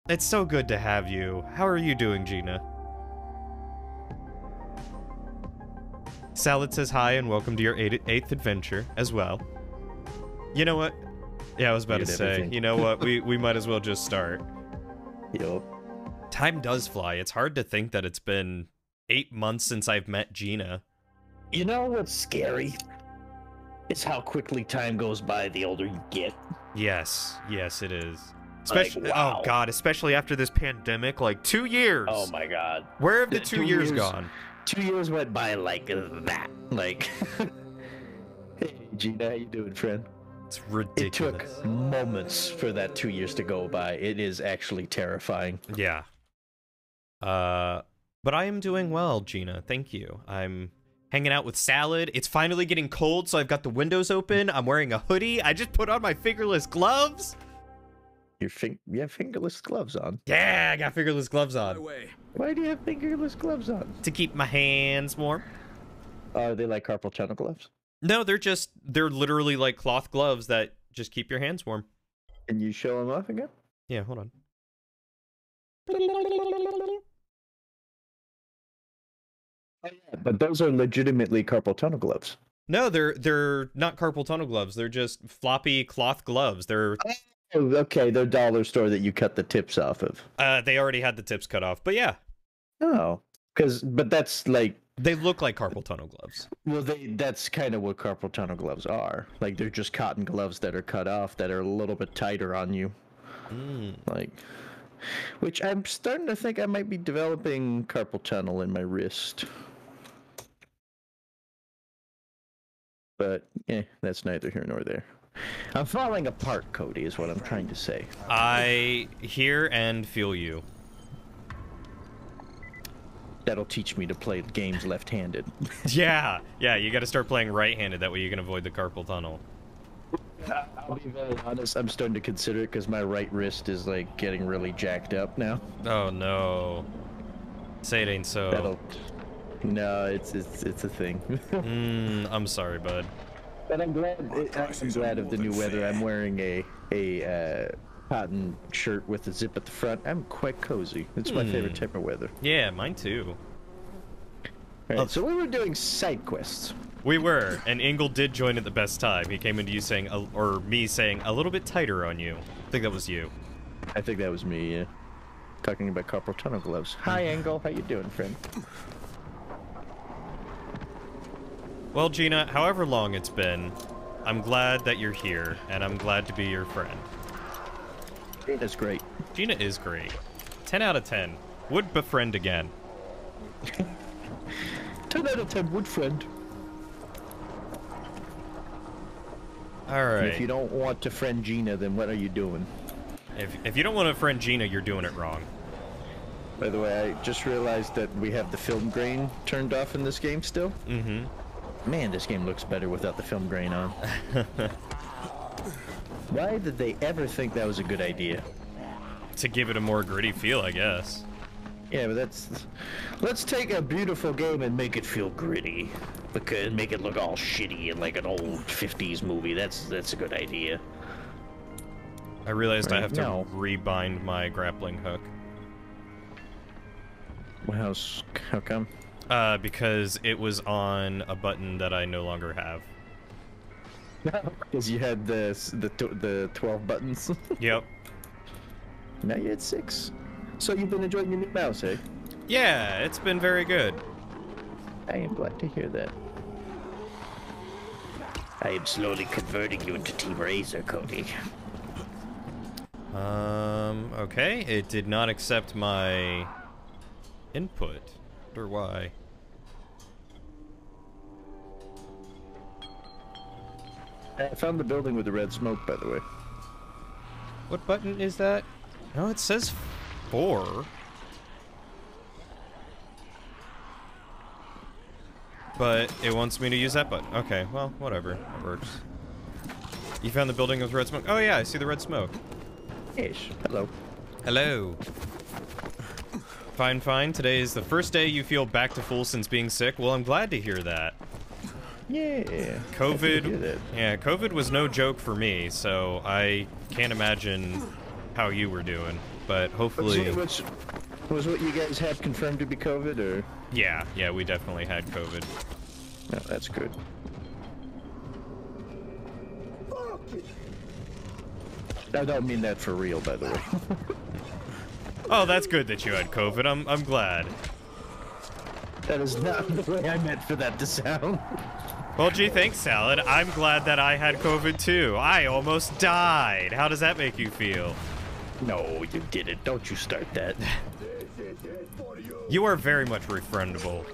It's so good to have you. How are you doing, Gina? Salid says hi and welcome to your eighth adventure as well. You know what? Yeah, I was about to say, everything. You know what? We might as well just start. Yup. Time does fly. It's hard to think that it's been 8 months since I've met Gina. You know what's scary? It's how quickly time goes by the older you get. Yes, it is. Especially, like, wow. Oh god, especially after this pandemic, like 2 years. Oh my god. Where have the 2 years gone? 2 years went by like that. Like, hey Gina, how you doing, friend? It's ridiculous. It took moments for that 2 years to go by. It is actually terrifying. Yeah. But I am doing well, Gina. Thank you. I'm hanging out with Salid. It's finally getting cold, so I've got the windows open. I'm wearing a hoodie. I just put on my fingerless gloves. You have fingerless gloves on? Yeah, I got fingerless gloves on. Why do you have fingerless gloves on? To keep my hands warm. Are they like carpal tunnel gloves? No, they're literally like cloth gloves that just keep your hands warm. Can you show them off again? Yeah, hold on. Oh, yeah, but those are legitimately carpal tunnel gloves. No, they're not carpal tunnel gloves. They're just floppy cloth gloves. They're oh, okay, they're dollar store that you cut the tips off of. They already had the tips cut off, but yeah. Oh, but that's like they look like carpal tunnel gloves. Well, that's kind of what carpal tunnel gloves are. Like they're just cotton gloves that are cut off that are a little bit tighter on you. Like, which I'm starting to think I might be developing carpal tunnel in my wrist. But, that's neither here nor there. I'm falling apart, Cody, is what I'm trying to say. I hear and feel you. That'll teach me to play games left-handed. Yeah, you gotta start playing right-handed, that way you can avoid the carpal tunnel. I'll be very honest, I'm starting to consider it because my right wrist is, like, getting really jacked up now. Oh, no. Say it ain't so. No, it's a thing. I'm sorry, bud. But I'm glad of the new weather. I'm wearing a cotton shirt with a zip at the front. I'm quite cozy. It's my favorite type of weather. Yeah, mine too. Alright, so we were doing side quests. We were, and Ingle did join at the best time. He came into you saying, or me saying, a little bit tighter on you. I think that was you. I think that was me, yeah. Talking about carpal tunnel gloves. Hi, Ingle. How you doing, friend? Well, Gina, however long it's been, I'm glad that you're here, and I'm glad to be your friend. Gina's great. Gina is great. 10 out of 10. Would befriend again. 10 out of 10 would friend. Alright. If you don't want to friend Gina, then what are you doing? If you don't want to friend Gina, you're doing it wrong. By the way, I just realized that we have the film grain turned off in this game still. Mm-hmm. Man, this game looks better without the film grain on. Why did they ever think that was a good idea? To give it a more gritty feel, I guess. Yeah, but let's take a beautiful game and make it feel gritty. Because make it look all shitty and like an old 50s movie. That's a good idea. I realized I have to rebind my grappling hook. Well, how come? Because it was on a button that I no longer have. Because you had the 12 buttons? Yep. Now you had 6. So you've been enjoying your new mouse, eh? Yeah, it's been very good. I am glad to hear that. I am slowly converting you into Team Razor, Cody. Okay. It did not accept my input. Or why? I found the building with the red smoke, by the way. What button is that? No, it says 4. But it wants me to use that button. Okay, well, whatever. It works. You found the building with red smoke? Oh yeah, I see the red smoke. Ish. Hello. Hello. Fine, fine. Today is the first day you feel back to full since being sick. Well, I'm glad to hear that. Yeah. COVID was no joke for me, so I can't imagine how you were doing. but hopefully... Was what you guys had confirmed to be COVID, or? Yeah, we definitely had COVID. No, that's good. I don't mean that for real, by the way. Oh, that's good that you had COVID. I'm glad. That is not the way I meant for that to sound. Well, gee, thanks, Salad. I'm glad that I had COVID too. I almost died. How does that make you feel? No, you didn't. Don't you start that. You are very much refriendable,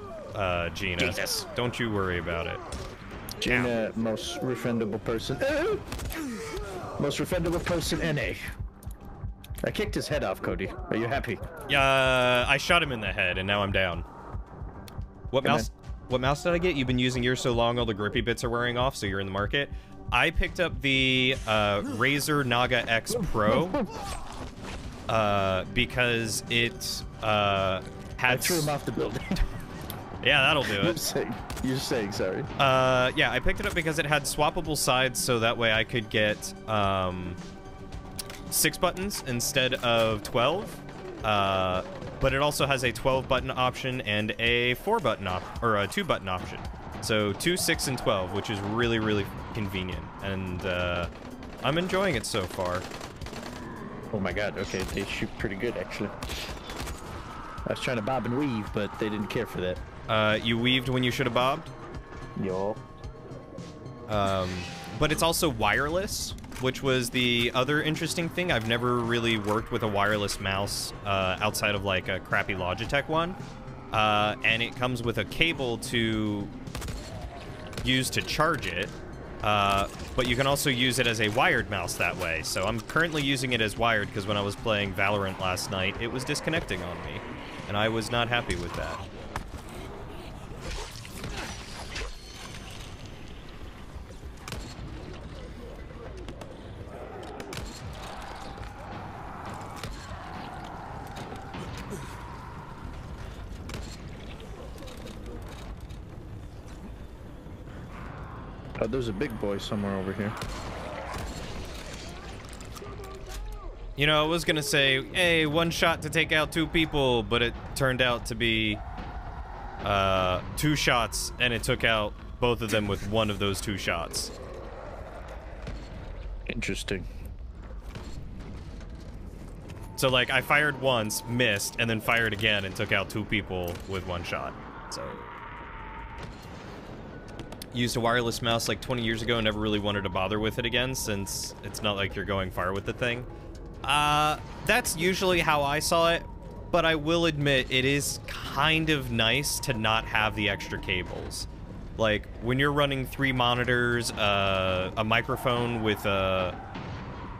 Gina. Jesus. Don't you worry about it. Gina, most refriendable person. Most refriendable person NA. I kicked his head off, Cody. Are you happy? I shot him in the head, and now I'm down. What mouse did I get? You've been using yours so long, all the grippy bits are wearing off, so you're in the market. I picked up the Razer Naga X Pro because it had... I threw him off the building. Yeah, that'll do it. You're saying, sorry. Yeah, I picked it up because it had swappable sides, so that way I could get 6 buttons instead of 12. But it also has a 12-button option and a 4-button or a 2-button option. So 2, 6, and 12, which is really, really convenient. And I'm enjoying it so far. Oh my god, okay, they shoot pretty good, actually. I was trying to bob and weave, but they didn't care for that. You weaved when you should have bobbed? Yo. But it's also wireless, which was the other interesting thing. I've never really worked with a wireless mouse outside of like a crappy Logitech one. And it comes with a cable to use to charge it. But you can also use it as a wired mouse that way. So I'm currently using it as wired because when I was playing Valorant last night, it was disconnecting on me. And I was not happy with that. Oh, there's a big boy somewhere over here. You know, I was gonna say, hey, 1 shot to take out 2 people, but it turned out to be 2 shots, and it took out both of them with 1 of those 2 shots. Interesting. So, like, I fired once, missed, and then fired again and took out 2 people with 1 shot. So... Used a wireless mouse like 20 years ago and never really wanted to bother with it again since it's not like you're going far with the thing. That's usually how I saw it, but I will admit it is kind of nice to not have the extra cables. Like, when you're running 3 monitors, a microphone with an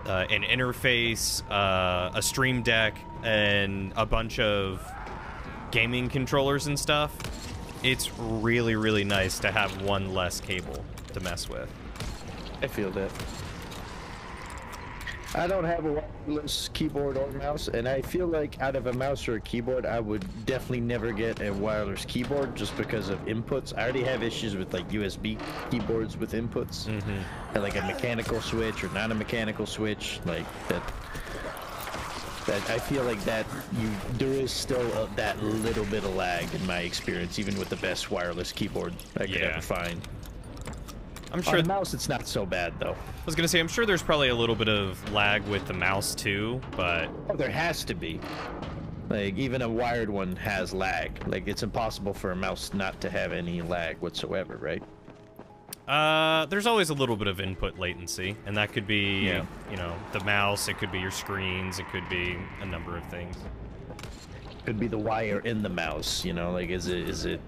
interface, a stream deck, and a bunch of gaming controllers and stuff, it's really, really nice to have 1 less cable to mess with. I feel that. I don't have a wireless keyboard or mouse, and I feel like out of a mouse or a keyboard, I would definitely never get a wireless keyboard just because of inputs. I already have issues with like USB keyboards with inputs, and like a mechanical switch or not a mechanical switch, like that. I feel like that there is still that little bit of lag in my experience, even with the best wireless keyboard I could ever find. I'm sure on the mouse it's not so bad though. I was gonna say I'm sure there's probably a little bit of lag with the mouse too, but there has to be. Like even a wired one has lag. Like it's impossible for a mouse not to have any lag whatsoever, right? There's always a little bit of input latency, and that could be, you know, the mouse, it could be your screens, it could be a number of things. Could be the wire in the mouse, you know, like is it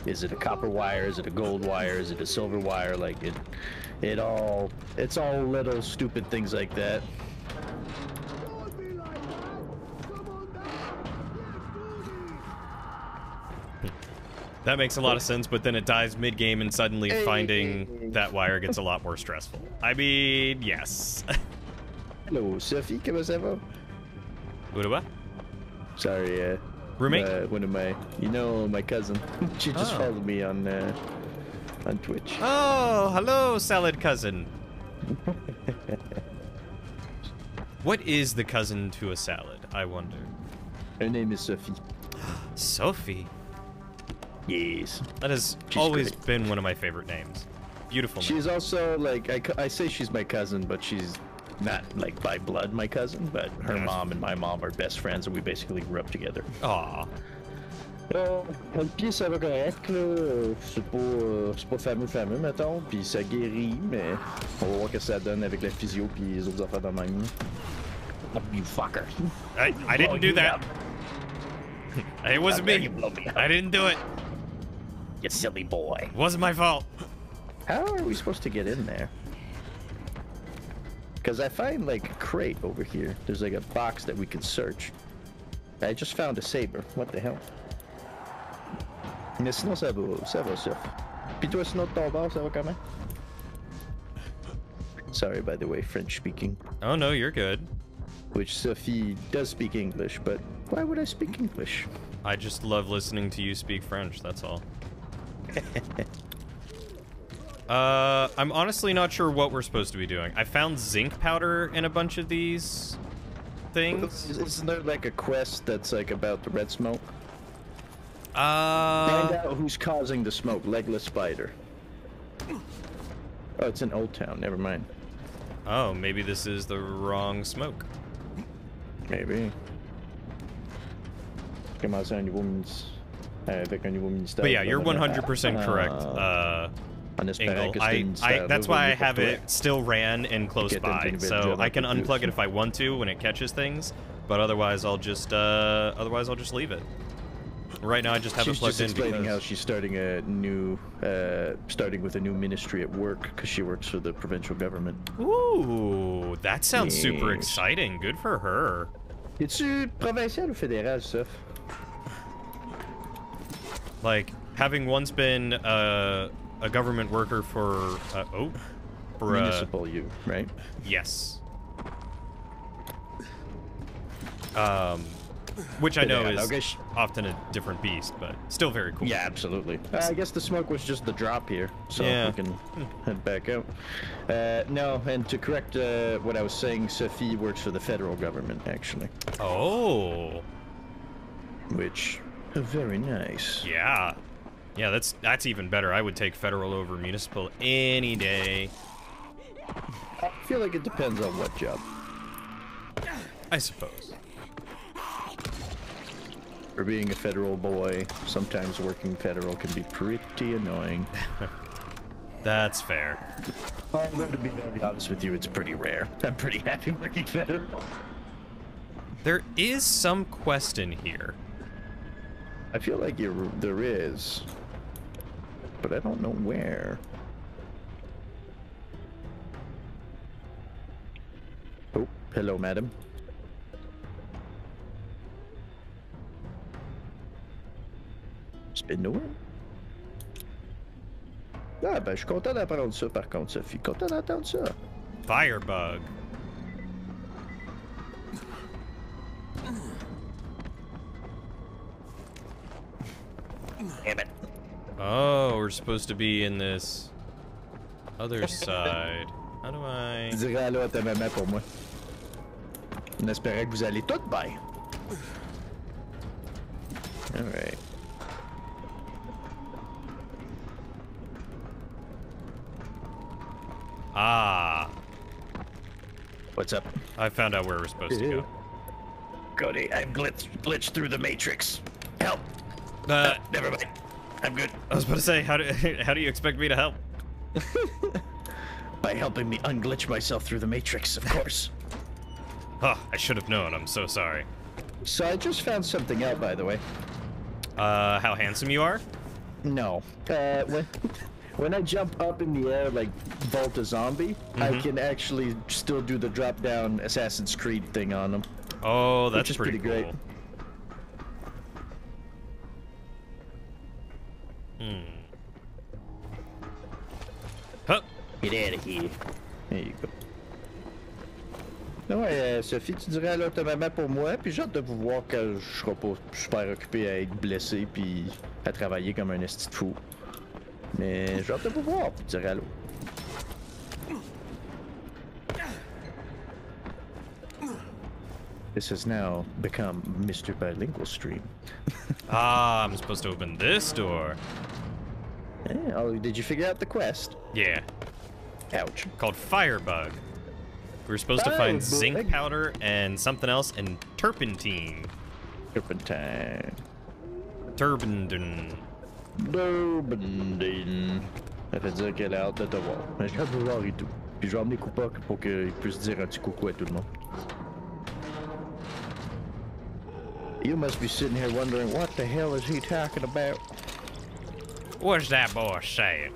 a copper wire, is it a gold wire, is it a silver wire, like it's all little stupid things like that. That makes a lot of sense, but then it dies mid-game and suddenly finding that wire gets a lot more stressful. I mean, yes. Hello, Sophie, comment ça va? What? Sorry, roommate? One of my, my cousin. She just followed me on Twitch. Oh, hello, Salid cousin. What is the cousin to a salad? I wonder? Her name is Sophie. Sophie. Yes. That has always been one of my favorite names. Beautiful name. She's also like I say she's my cousin, but she's not like by blood my cousin. But her mom and my mom are best friends, and we basically grew up together. Aw. Le pied, ça va correct, là. C'est pas fameux, mettons. Puis ça guérit, mais on va voir ce que ça donne avec la physio puis les autres affaires de même. Oh, you fucker. I didn't do that. It wasn't me. I didn't do it. You silly boy. It wasn't my fault. How are we supposed to get in there? Because I find like a crate over here. There's like a box that we can search. I just found a saber. What the hell? Mais sinon ça va. Puis toi sinon de ton bord, ça va comment? Sorry, by the way, French speaking. Oh no, you're good. Which Sophie does speak English, but why would I speak English? I just love listening to you speak French, that's all. I'm honestly not sure what we're supposed to be doing. I found zinc powder in a bunch of these things. Isn't there like a quest that's like about the red smoke? Find out who's causing the smoke. Legless spider. Oh, it's in Old Town. Never mind. Oh, maybe this is the wrong smoke. Maybe. Commencer un nouveau avec un nouveau ministère. But yeah, you're 100% correct. Ingle. That's why I have it still ran and close by, so I can unplug it if I want to when it catches things. But otherwise, I'll just leave it. Right now, I just have it plugged in. She's just explaining how she's starting a new, starting with a new ministry at work because she works for the provincial government. Ooh, that sounds super exciting. Good for her. Es-tu provincial ou fédéral, Soph? Like, having once been a government worker for municipal, right? Yes. Which I know is often a different beast, but still very cool. Yeah, absolutely. I guess the smoke was just the drop here, so we can head back out. No, and to correct what I was saying, Sophie works for the federal government, actually. Oh. Which, very nice. Yeah. Yeah, that's even better. I would take federal over municipal any day. I feel like it depends on what job. I suppose. For being a federal boy, sometimes working federal can be pretty annoying. That's fair. I'm going to be very honest with you, it's pretty rare. I'm pretty happy working federal. There is some quest in here. I feel like there is, but I don't know where. Oh, hello, madam. Spin nowhere? Ah, ben, je suis content d'apprendre ça, par contre, Sophie. Content d'entendre ça. Firebug. Damn it. Oh, we're supposed to be in this other side. How do I... Je dirais allô à ta maman pour moi. En espérant que vous allez toutes bien. Alright. Ah. What's up? I found out where we're supposed to go. Cody, I've glitched through the matrix. Help! Never mind. I'm good. I was about to say, how do you expect me to help? By helping me unglitch myself through the matrix, of course. Oh, I should have known. I'm so sorry. So I just found something out, by the way. How handsome you are? No. When I jump up in the air like Vault a Zombie, I can actually still do the drop-down Assassin's Creed thing on them. Oh, that's pretty cool. great. Huh. Get out of here. There you go. Ouais, Sophie, tu dirais allô à ta maman pour moi, puis j'ai hâte de vous voir quand je serai pas super occupé à être blessé puis à travailler comme un esti de fou. Mais j'ai hâte de vous voir, puis tu dirais allô. This has now become Mr. Bilingual Stream. Ah, I'm supposed to open this door. Oh, did you figure out the quest? Yeah. Ouch. Called Firebug. We're supposed to find zinc powder and something else and turpentine. Turpentine. Turbandin. Turbandine. Ça fait dire qu'elle est hâte de te voir. Mais je vais voir et tout. Puis je vais emmener Cooper pour qu'il puisse dire un petit coucou à tout le monde. You must be sitting here wondering what the hell is he talking about? What's that boy saying?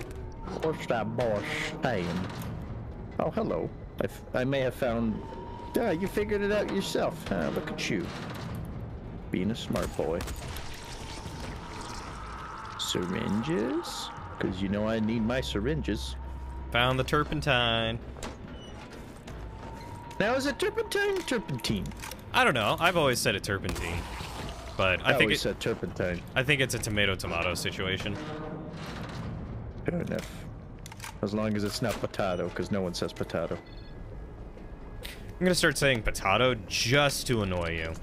What's that boy saying? Oh, hello. I may have found... Ah, you figured it out yourself. Huh? Look at you. Being a smart boy. Syringes? Because you know I need my syringes. Found the turpentine. Now, is it turpentine or turpentine? I don't know. I've always said it turpentine. But I think always said turpentine. I think it's a tomato-tomato situation. Fair enough. As long as it's not potato, because no one says potato. I'm gonna start saying potato just to annoy you.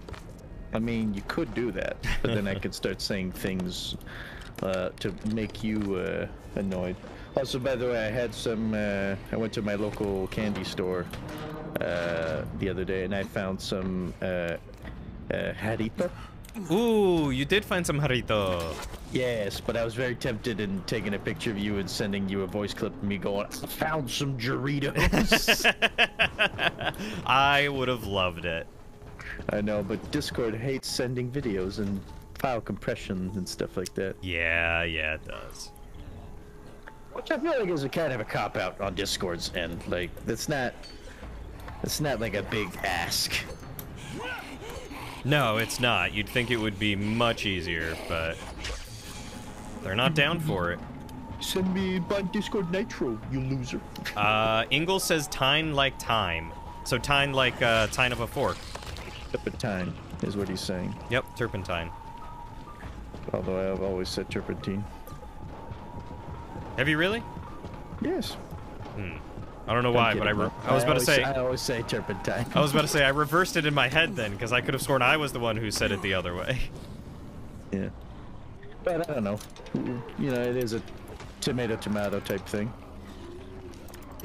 I mean, you could do that, but then I could start saying things to make you annoyed. Also, by the way, I had some. I went to my local candy store the other day, and I found some jarrito. Ooh, you did find some jarrito. Yes, but I was very tempted in taking a picture of you and sending you a voice clip of me going, I found some Doritos. I would have loved it. I know, but Discord hates sending videos and file compression and stuff like that. Yeah, it does. Which I feel like is a kind of a cop-out on Discord's end. Like, it's not like a big ask. No, it's not. You'd think it would be much easier, but they're not down for it. Send me by Discord Nitro, you loser. Ingle says tine like time. So tine like tine of a fork. Turpentine is what he's saying. Yep, turpentine. Although I have always said turpentine. Have you really? Yes. I don't know why, but I was about to say... I always say turpentine. I was about to say, I reversed it in my head then, because I could have sworn I was the one who said it the other way. Yeah. But I don't know. You know, it is a tomato-tomato type thing.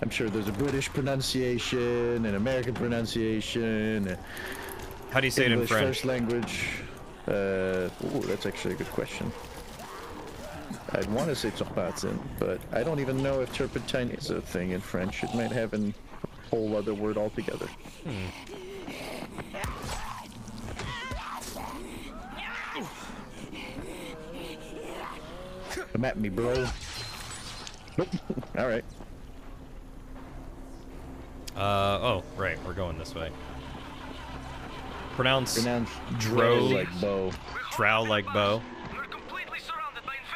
I'm sure there's a British pronunciation, an American pronunciation, How do you say English it in French? first language. Ooh, that's actually a good question. I'd want to say turpentine, but I don't even know if turpentine is a thing in French. It might have a whole other word altogether. Come at me, bro. All right. Oh, right, we're going this way. Pronounce drow like bow. Drow like bow.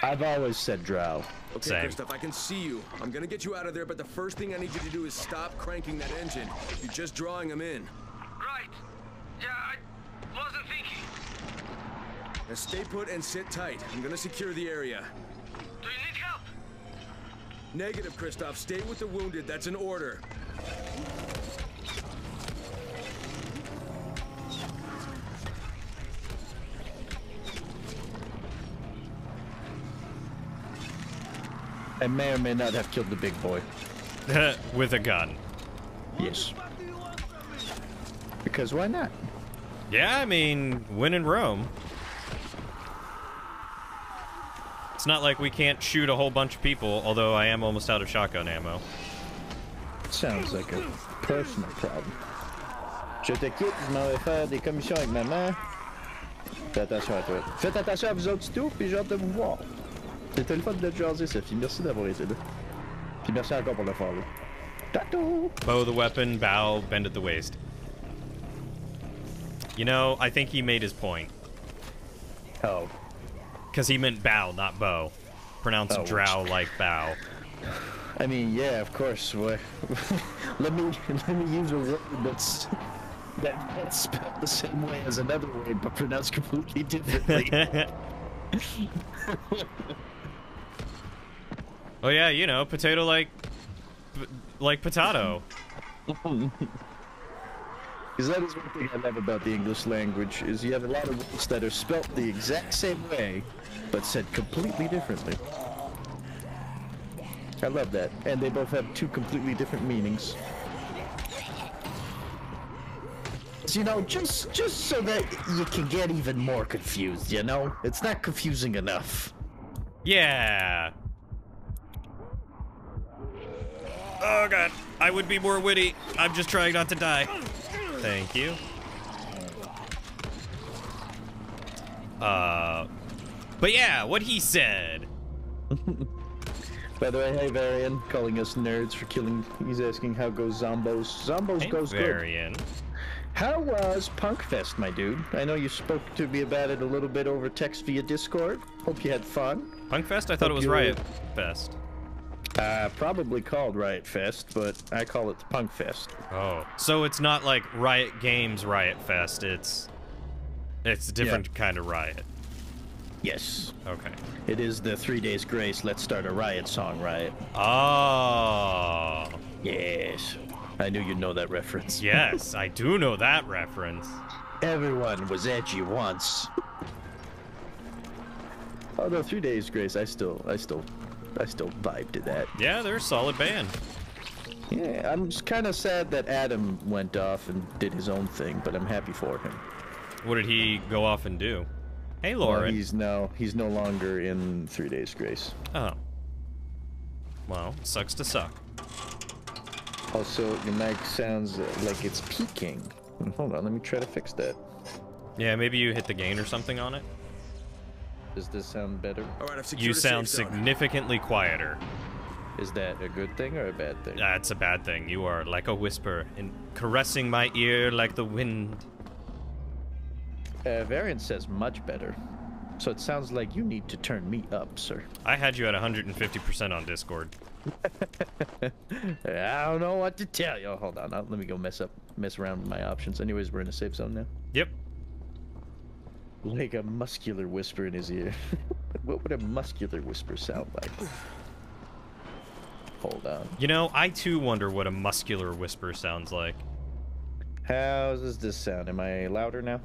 I've always said drow. Okay, Same. Christoph, I can see you. I'm gonna get you out of there, but the first thing I need you to do is stop cranking that engine. You're just drawing them in. Right. Yeah, I wasn't thinking. Now stay put and sit tight. I'm gonna secure the area. Do you need help? Negative, Christoph. Stay with the wounded. That's an order. I may or may not have killed the big boy. With a gun. Yes. Because why not? Yeah, I mean, when in Rome. It's not like we can't shoot a whole bunch of people, although I am almost out of shotgun ammo. Sounds like a personal problem. Je te quitte, je m'en vais faire des commissions avec maman. Fais attention à toi. Faites attention à vous autres tout, puis j'ai hâte de vous voir. C'était le fun de te jaser, Sophie. Merci d'avoir été là. Puis merci encore pour le follow. Tato! Bow the weapon, bow, bend at the waist. You know, I think he made his point. Oh. Because he meant bow, not bow. Pronounce drow like bow. I mean, yeah, of course. let me use a word that's spelled the same way as another word, but pronounced completely differently. Oh yeah, you know, potato like potato. Because that is one thing I love about the English language, is you have a lot of words that are spelt the exact same way, but said completely differently. I love that. And they both have two completely different meanings. So, you know, just so that you can get even more confused, you know? It's not confusing enough. Yeah. Oh god, I would be more witty. I'm just trying not to die. Thank you. But yeah, what he said. By the way, hey Varian, calling us nerds for killing. He's asking how goes Zombos. Zombos Hey, goes Varian. good. How was Punkfest, my dude? I know you spoke to me about it a little bit over text via Discord. Hope you had fun. Punkfest? I thought it was Riot Fest. Probably called Riot Fest, but I call it the Punkfest. Oh, so it's not like Riot Games Riot Fest. It's a different kind of riot. Yes. Okay. It is the 3 Days Grace, Let's Start a Riot song, Riot. Oh. Yes. I knew you'd know that reference. Yes, I do know that reference. Everyone was edgy once. Although 3 Days Grace, I still vibe to that. Yeah, they're a solid band. Yeah, I'm just kind of sad that Adam went off and did his own thing, but I'm happy for him. What did he go off and do? Hey, Well, Lauren. he's no longer in 3 Days Grace. Oh. Well, sucks to suck. Also, your mic sounds like it's peaking. Hold on, let me try to fix that. Yeah, maybe you hit the gain or something on it. Does this sound better? All right, I've secured You a safe sound zone. significantly quieter. Is that a good thing or a bad thing? That's a bad thing. You are like a whisper, and caressing my ear like the wind. Variant says much better. So it sounds like you need to turn me up, sir. I had you at 150% on Discord. I don't know what to tell you. Hold on, let me go mess around with my options. Anyways, we're in a safe zone now. Yep. Like a muscular whisper in his ear. What would a muscular whisper sound like? Hold on. You know, I too wonder what a muscular whisper sounds like. How does this sound? Am I louder now?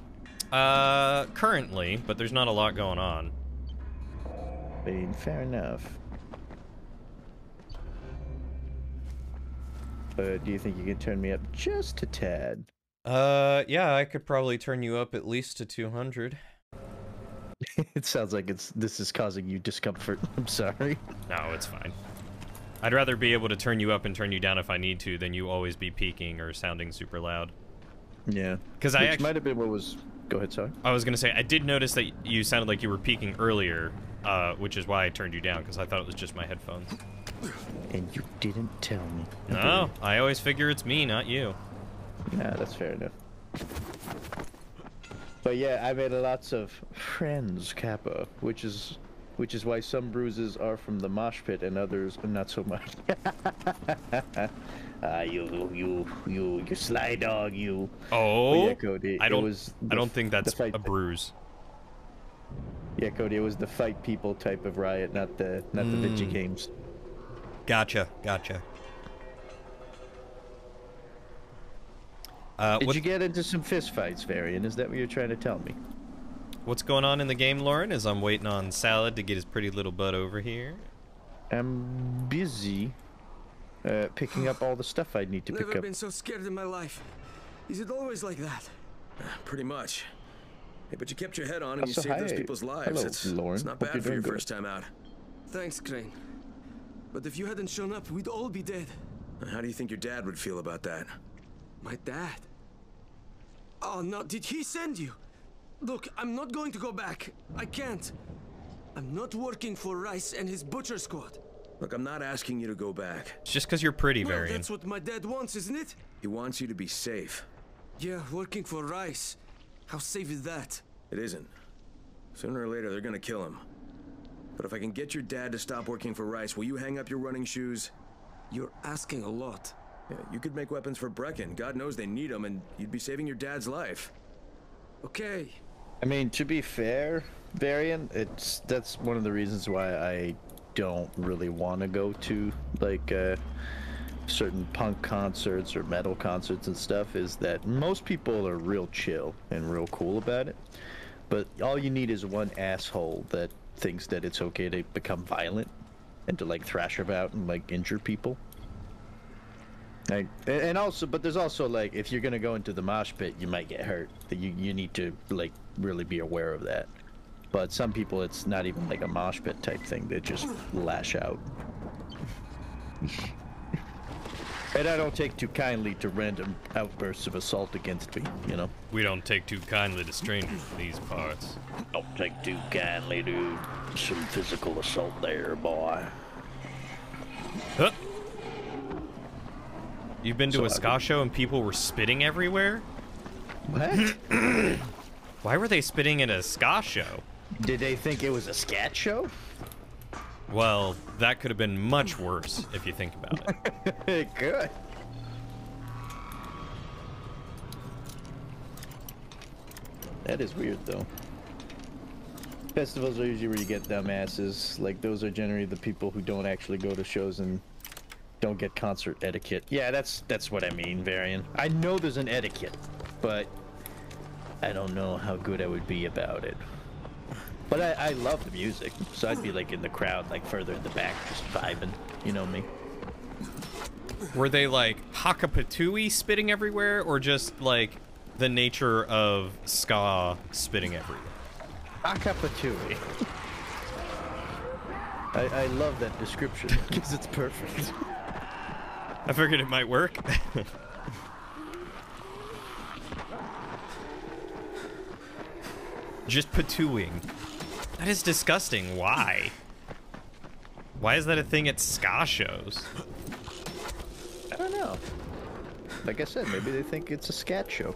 Currently, but there's not a lot going on. I mean, fair enough. But do you think you can turn me up just a tad? Yeah, I could probably turn you up at least to 200. It sounds like this is causing you discomfort. I'm sorry. No, it's fine. I'd rather be able to turn you up and turn you down if I need to than you always be peaking or sounding super loud. Yeah. Because I might have been what was... Go ahead, sorry. I was gonna say, I did notice that you sounded like you were peaking earlier, which is why I turned you down, because I thought it was just my headphones. And you didn't tell me. No, I always figure it's me, not you. Yeah, that's fair enough. But yeah, I made lots of friends, Kappa, which is why some bruises are from the mosh pit and others not so much. You sly dog, you. Oh, yeah, Cody, I don't think that's a bruise. Yeah, Cody, it was the fight people type of riot, not the video games. Gotcha. Did you get into some fist fights, Varian? Is that what you're trying to tell me? What's going on in the game, Lauren, is I'm waiting on Salid to get his pretty little butt over here. I'm busy picking up all the stuff I need to pick Never up. been so scared in my life. Is it always like that? Pretty much. Hey, but you kept your head on and you saved those people's lives. Hello, Lauren. It's not Hope bad you're for your doing first time out. Thanks, Crane. But if you hadn't shown up, we'd all be dead. How do you think your dad would feel about that? My dad? Oh, no, did he send you? Look, I'm not going to go back. I can't. I'm not working for Rice and his butcher squad. Look, I'm not asking you to go back. It's just because you're pretty, Well, Varian. that's what my dad wants, isn't it? He wants you to be safe. Yeah, working for Rice. How safe is that? It isn't. Sooner or later, they're gonna kill him. But if I can get your dad to stop working for Rice, will you hang up your running shoes? You're asking a lot. Yeah, you could make weapons for Brecken. God knows they need them, and you'd be saving your dad's life. Okay. I mean, to be fair, Varian, that's one of the reasons why I don't really want to go to like certain punk concerts or metal concerts and stuff is that most people are real chill and real cool about it. But all you need is one asshole that thinks that it's okay to become violent and to like thrash about and like injure people. Like, and also, but there's also like, if you're gonna go into the mosh pit, you might get hurt. You need to like really be aware of that. But some people, it's not even like a mosh pit type thing. They just lash out. And I don't take too kindly to random outbursts of assault against me, you know? We don't take too kindly to strangers in these parts. Don't take too kindly to some physical assault there, boy. Huh? You've been to a ska show and people were spitting everywhere? What? Why were they spitting at a ska show? Did they think it was a scat show? Well, that could have been much worse if you think about it. Good. That is weird, though. Festivals are usually where you get dumbasses. Like, those are generally the people who don't actually go to shows and don't get concert etiquette. Yeah, that's what I mean, Varian. I know there's an etiquette, but I don't know how good I would be about it. But I love the music, so I'd be like in the crowd, like further in the back, just vibing. You know me. Were they like Hakapatui spitting everywhere, or just like the nature of ska spitting everywhere? Hakapatui. I love that description because it's perfect. I figured it might work. Just patooing. That is disgusting. Why? Why is that a thing at ska shows? I don't know. Like I said, maybe they think it's a scat show.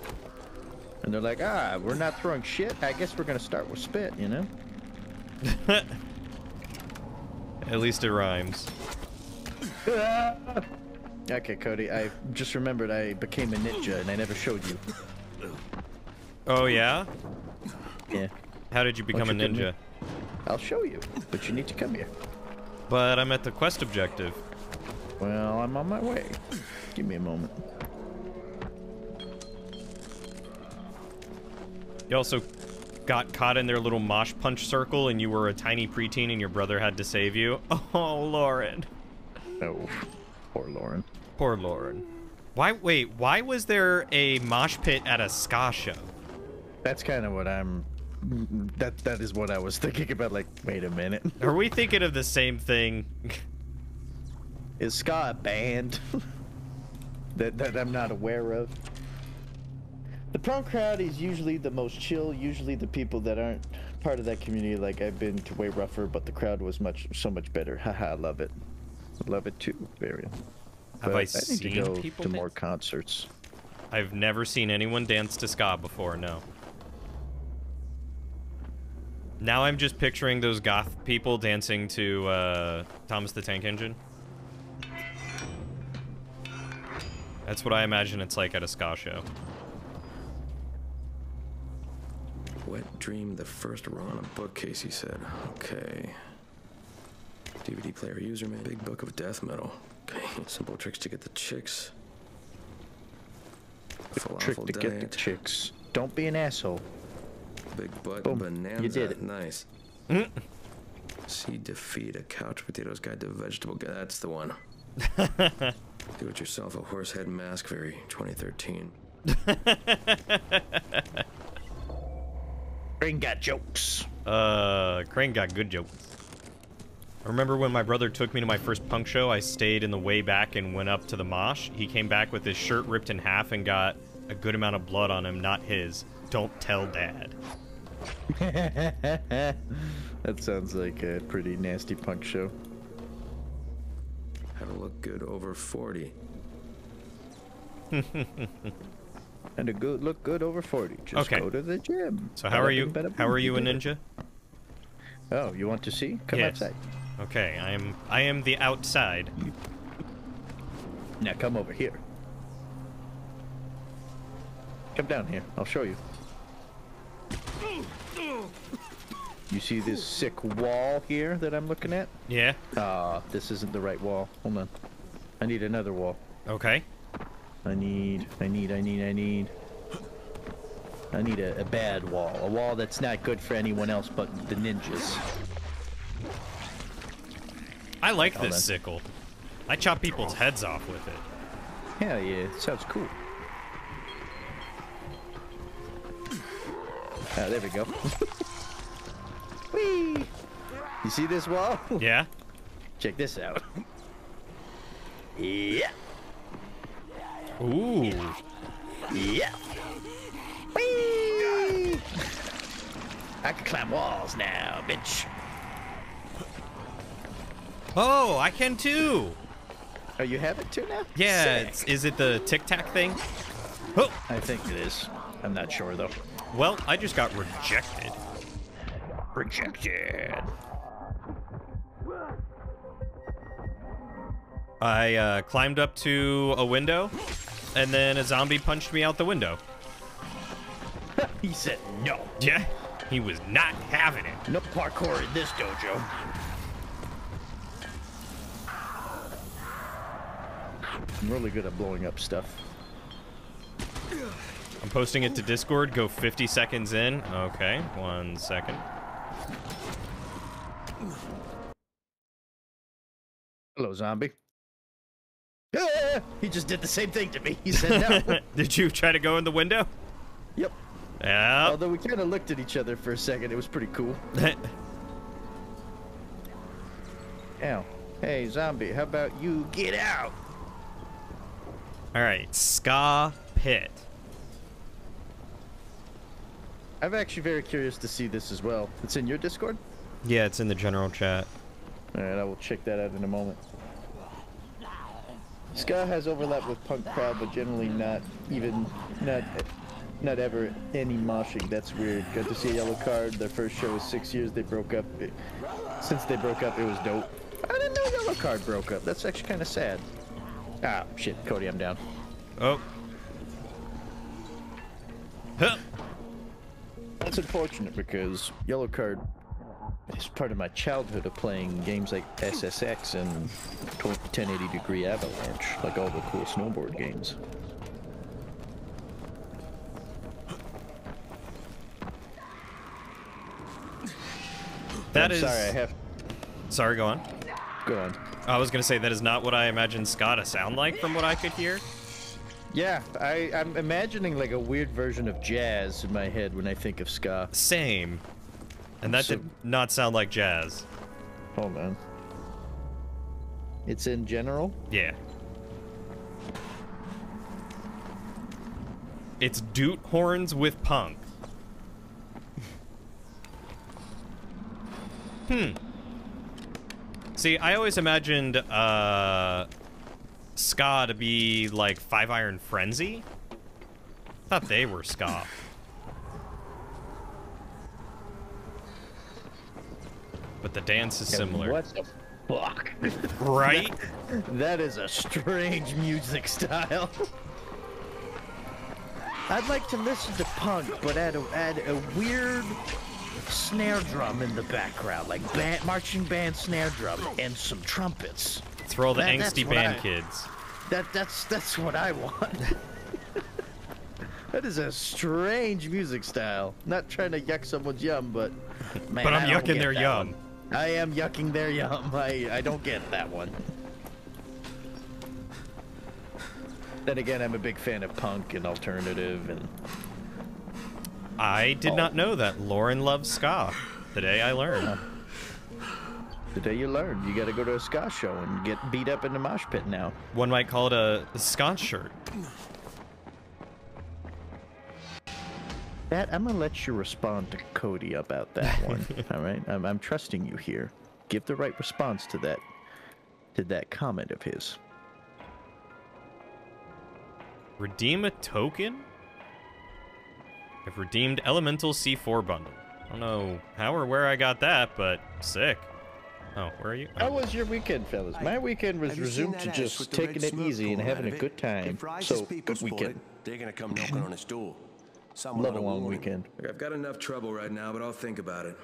And they're like, ah, we're not throwing shit. I guess we're going to start with spit, you know? At least it rhymes. Okay, Cody, I just remembered I became a ninja and I never showed you. Oh, yeah? Yeah. How did you become a ninja? I'll show you, but you need to come here. But I'm at the quest objective. Well, I'm on my way. Give me a moment. You also got caught in their little mosh punch circle and you were a tiny preteen and your brother had to save you. Oh, Lauren. Oh, poor Lauren. Poor Lauren. Wait, why was there a mosh pit at a ska show? That's kind of what I'm... That is what I was thinking about, like, wait a minute. Are we thinking of the same thing? Is ska a band? that I'm not aware of? The punk crowd is usually the most chill, usually the people that aren't part of that community. Like, I've been to way rougher, but the crowd was so much better. Haha, I love it. Love it too, Varian. Have I need seen to go people to more concerts. I've never seen anyone dance to ska before, no. Now I'm just picturing those goth people dancing to Thomas the Tank Engine. That's what I imagine it's like at a ska show. Wet Dream, the first run on a bookcase, he said. Okay. DVD player username, big book of death metal. Okay, simple tricks to get the chicks. Trick to get the chicks. Don't be an asshole. Big butt Boom. bonanza. You did it. Nice. See defeat a couch potatoes guide to vegetable guide. That's the one. Do it yourself a horse head mask. Very 2013. Crane got jokes. Crane got good jokes. I remember when my brother took me to my first punk show, I stayed in the way back and went up to the mosh. He came back with his shirt ripped in half and got a good amount of blood on him, not his. Don't tell Dad. That sounds like a pretty nasty punk show. How to look good over 40. And to look good over 40. Just Okay. go to the gym. So how are you? How are you a ninja? Oh, you want to see? Come Yes. outside. Okay, I am the outside. Now come over here. Come down here. I'll show you. You see this sick wall here that I'm looking at? Yeah. This isn't the right wall. Hold on. I need another wall. Okay. I need a bad wall. A wall that's not good for anyone else but the ninjas. I like this sickle. I chop people's heads off with it. Hell yeah, it sounds cool. Ah, there we go. Whee! You see this wall? Yeah? Check this out. Yeah. Ooh. Yeah. Whee! I can climb walls now, bitch. Oh, I can too. Oh, you have it too now? Yeah, Sick. is it the Tic Tac thing? Oh. I think it is. I'm not sure though. Well, I just got rejected. Rejected. I climbed up to a window, and then a zombie punched me out the window. He said no. Yeah, he was not having it. No parkour in this dojo. I'm really good at blowing up stuff. I'm posting it to Discord. Go 50 seconds in. Okay, 1 second. Hello, zombie. Ah, he just did the same thing to me. He said no. Did you try to go in the window? Yep. Yeah. Although we kind of looked at each other for a second. It was pretty cool. Ow. Hey, zombie, how about you get out? All right, Ska Pit. I'm actually very curious to see this as well. It's in your Discord? Yeah, it's in the general chat. All right, I will check that out in a moment. Ska has overlap with punk crowd, but generally not ever any moshing. That's weird. Got to see a Yellow Card. Their first show was 6 years. They broke up. Since they broke up, it was dope. I didn't know Yellow Card broke up. That's actually kind of sad. Ah, shit, Cody, I'm down. Oh. Huh. That's unfortunate because Yellow Card is part of my childhood of playing games like SSX and 1080 Degree Avalanche, like all the cool snowboard games. That I'm is. sorry, I have. Sorry, go on. Go on. I was gonna say that is not what I imagined ska to sound like from what I could hear. Yeah, I'm imagining like a weird version of jazz in my head when I think of ska. Same. And that So- did not sound like jazz. Hold on. It's in general? Yeah. It's doot horns with punk. See, I always imagined ska to be like Five Iron Frenzy. Thought they were ska. But the dance is similar. What the fuck? Right? That is a strange music style. I'd like to listen to punk, but add a weird snare drum in the background, like marching band snare drum and some trumpets. It's for all the That's angsty what band kids. That's what I want. That is a strange music style. Not trying to yuck someone's yum, but man, But I'm I don't yucking get their that yum. one. I am yucking their yum. I don't get that one. Then again, I'm a big fan of punk and alternative and. I did not know that Lauren loves ska. Today I learned. The day you learn, you gotta go to a ska show and get beat up in the mosh pit now. One might call it a ska shirt. That I'm gonna let you respond to Cody about that one. All right, I'm trusting you here. Give the right response to that comment of his. Redeem a token? I've redeemed Elemental C4 bundle. I don't know how or where I got that, but sick. Oh, where are you? How was your weekend, fellas? My weekend was resumed to just taking it easy and having a good time. So, good weekend. They're gonna come knocking on his door. Someone Love a ought to long warn him. weekend. Look, I've got enough trouble right now, but I'll think about it.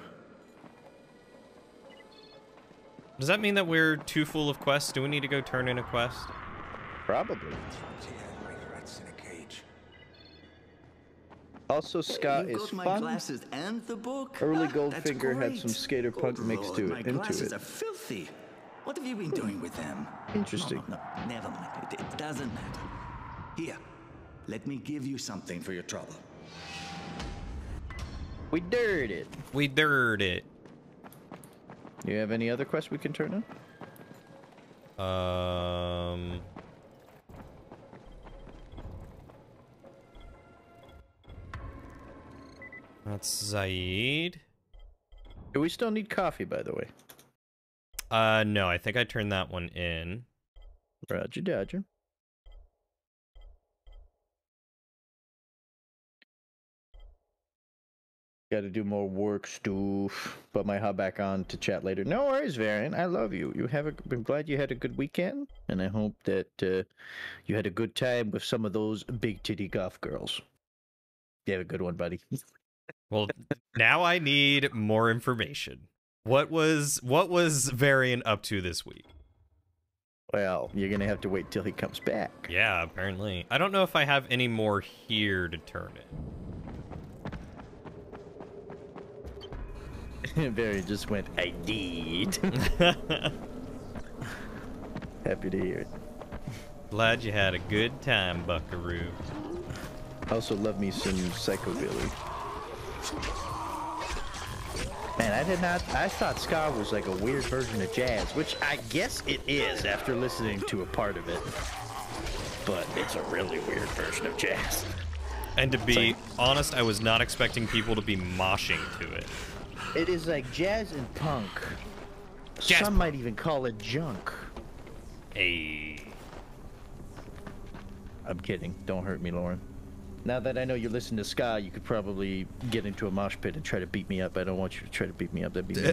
Does that mean that we're too full of quests? Do we need to go turn in a quest? Probably. Also, Scott You've is got my fun. glasses and the book. Early That's Goldfinger had great. some skater punk Good mix Lord, to my it, into glasses it. are filthy. What have you been doing with them? Interesting. No, never mind. It doesn't matter. Here, let me give you something for your trouble. We dirt it. We dirt it. You have any other quests we can turn in? That's Zaid. Do we still need coffee, by the way? No, I think I turned that one in. Roger, Dodger. Got to do more work stuff. Put my hub back on to chat later. No worries, Varian. I love you. I'm glad you had a good weekend, and I hope that you had a good time with some of those big titty golf girls. You have a good one, buddy. Well, now I need more information. What was Varian up to this week? Well, you're gonna have to wait till he comes back. Yeah, apparently. I don't know if I have any more here to turn in. Varian just went, I did. Happy to hear it. Glad you had a good time, Buckaroo. I also love me some Psychobilly. Man, I thought ska was like a weird version of jazz, which I guess it is after listening to a part of it. But it's a really weird version of jazz. And to be honest, I was not expecting people to be moshing to it. It is like jazz and punk. Some might even call it junk. Hey. I'm kidding. Don't hurt me, Lauren. Now that I know you listen to ska, you could probably get into a mosh pit and try to beat me up. I don't want you to try to beat me up. That'd be mean.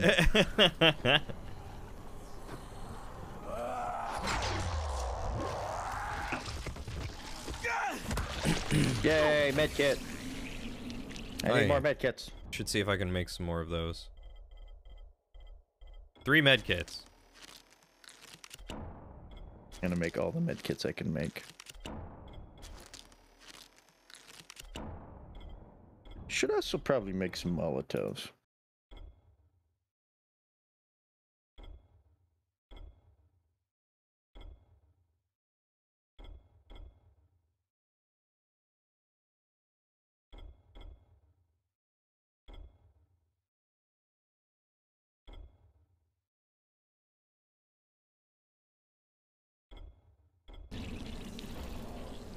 Yay, medkit. I need more medkits. Should see if I can make some more of those. 3 medkits. I'm gonna make all the medkits I can make. Should also probably make some Molotovs.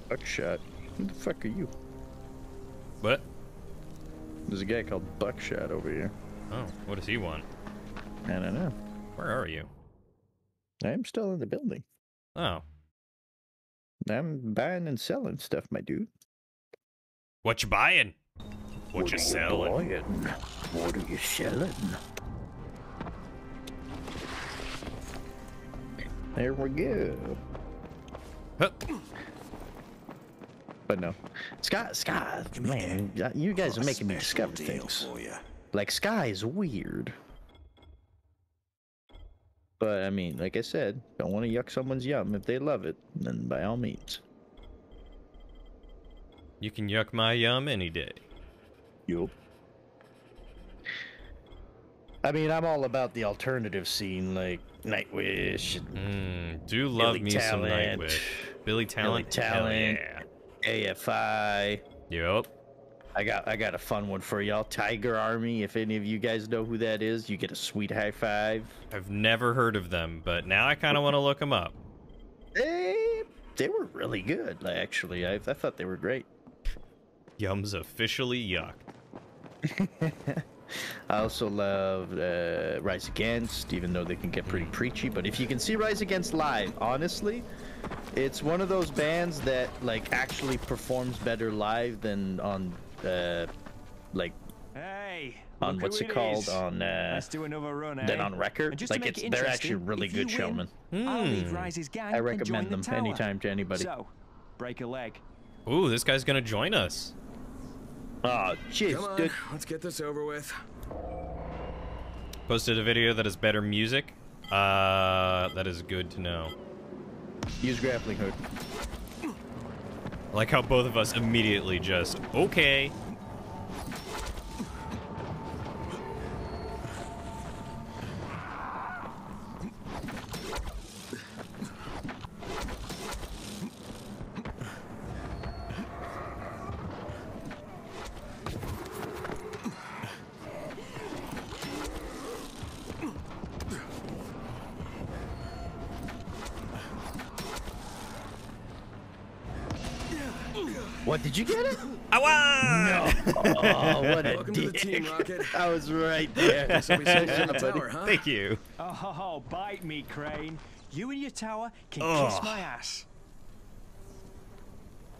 Buckshot. Who the fuck are you? What? There's a guy called Buckshot over here. Oh, what does he want? I don't know. Where are you? I'm still in the building. Oh. I'm buying and selling stuff, my dude. What you buying? What you selling? What are you selling? There we go. Huh. But no, Sky, man, you guys are making me discover things. Like, Sky is weird. But, I mean, like I said, don't want to yuck someone's yum. If they love it, then by all means. You can yuck my yum any day. Yup. I mean, I'm all about the alternative scene, like Nightwish. Do love Billy me Talent, some Nightwish. Billy Talent? Talent. Hell yeah. AFI. Yep. I got a fun one for y'all. Tiger Army. If any of you guys know who that is, you get a sweet high five. I've never heard of them, but now I kind of want to look them up. They were really good, actually. I thought they were great. Yum's officially yucked. I also love Rise Against, even though they can get pretty preachy. But if you can see Rise Against live, honestly, it's one of those bands that actually performs better live than on on what's it called on Let's do another run, than on record. They're actually really good showmen. I'll lead Rise's gang I recommend them and join the tower. anytime to anybody. So, break a leg. Ooh, this guy's gonna join us. Oh, jeez, Come on, dude. let's get this over with. Posted a video that has better music. That is good to know. Use grappling hook. I like how both of us immediately just, okay. What, did you get it? I won! No. Oh, what a Welcome to the dick. team, Rocket. I was right there. So we sent you in the tower, huh? Thank you. Oh, bite me, Crane. You and your tower can kiss my ass.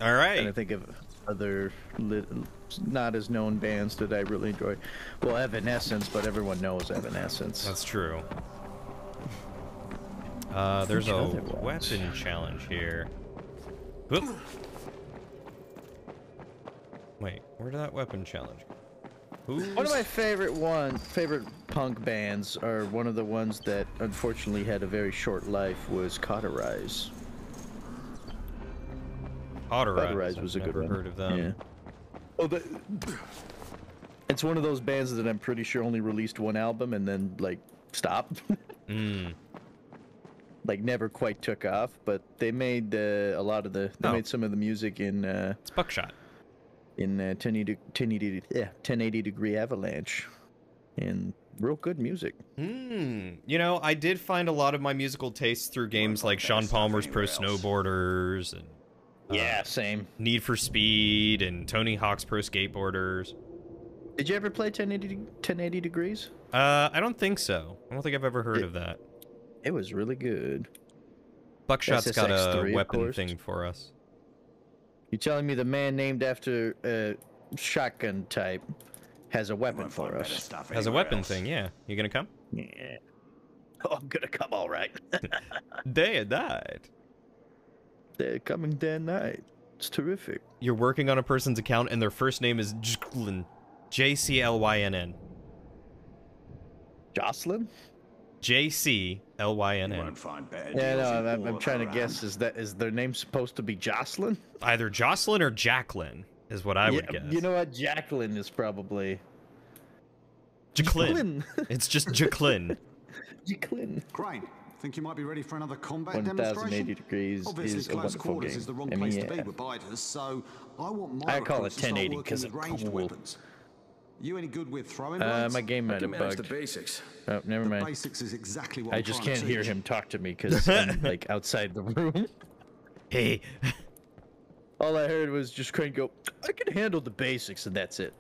All And I right. think of other not as known bands that I really enjoy. Well, Evanescence, but everyone knows Evanescence. That's true. There's Which a other ones? weapon challenge here. Whoop. Wait, where did that weapon challenge go? One of my favorite punk bands, or one of the ones that unfortunately had a very short life, was Cauterize. Cauterize was a good one. Never heard of them. Yeah. Oh, it's one of those bands that I'm pretty sure only released one album and then like stopped. Like never quite took off, but they made a lot of the made some of the music in It's Buckshot. in 1080 Degree Avalanche, and real good music. You know, I did find a lot of my musical tastes through games like Sean Palmer's Pro Snowboarders and Yeah, same. Need for Speed and Tony Hawk's Pro Skateboarders. Did you ever play 1080 Degrees? I don't think so. I don't think I've ever heard of that. It was really good. Buckshot's got a SSX3, of weapon course. thing for us. You telling me the man named after a shotgun type has a weapon for us? Has a weapon thing, yeah. You gonna come? Yeah. Oh, I'm gonna come all right. Day and night. They're coming day and night. It's terrific. You're working on a person's account and their first name is Jclyn. J-C-L-Y-N-N. Jocelyn? J-C-L-Y-N-N. Yeah, no, I'm trying to guess. Is their name supposed to be Jocelyn? Either Jocelyn or Jacqueline is what I would guess. You know what? Jacqueline is probably... Jacqueline. It's just Jacqueline. Jacqueline. Crane, think you might be ready for another combat 1080 demonstration? Degrees Obviously, is a close wonderful quarters game. is the wrong I mean, place to be yeah. with biters, so I want my I call it recruits to start 1080 working 'cause with it's ranged cool. weapons. You any good with throwing blades? My game might I can have manage the bugged. basics. Oh, never The mind. basics is exactly what I I'm just trying to can't hear teach. him talk to me because I'm like outside the room. Hey. All I heard was just Crane go, I can handle the basics, and that's it.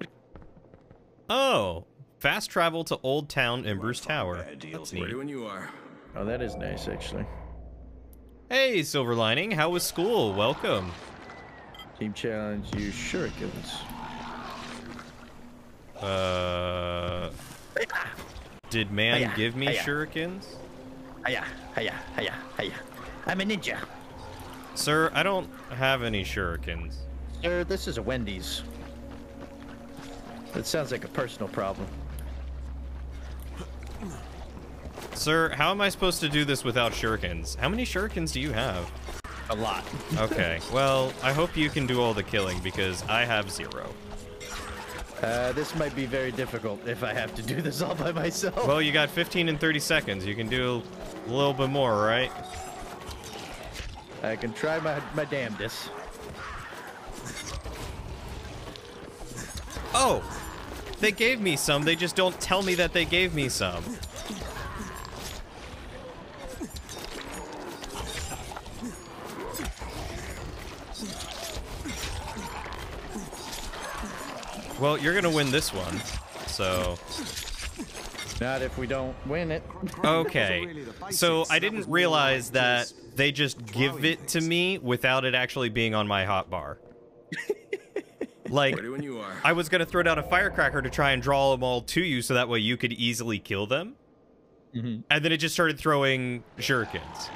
Oh. Fast travel to Old Town Embers Tower. That's neat. Ready when you are. Oh, that is nice, actually. Hey, Silver Lining. How was school? Welcome. Team challenge, use shurikens. Did man Hiya, give me hiya. shurikens? Hiya, hiya, hiya, hiya. I'm a ninja. Sir, I don't have any shurikens. Sir, this is a Wendy's. That sounds like a personal problem. Sir, how am I supposed to do this without shurikens? How many shurikens do you have? A lot. Okay, well, I hope you can do all the killing because I have 0. This might be very difficult if I have to do this all by myself. Well, you got 15 and 30 seconds. You can do a little bit more, right? I can try my damnedest. Oh! They gave me some. They just don't tell me that they gave me some. Well, you're gonna win this one, so... Not if we don't win it. Okay, so I didn't realize that they just give it to me without it actually being on my hotbar. Like, Ready when you are. I was gonna throw down a firecracker to try and draw them all to you so that way you could easily kill them. And then it just started throwing shurikens.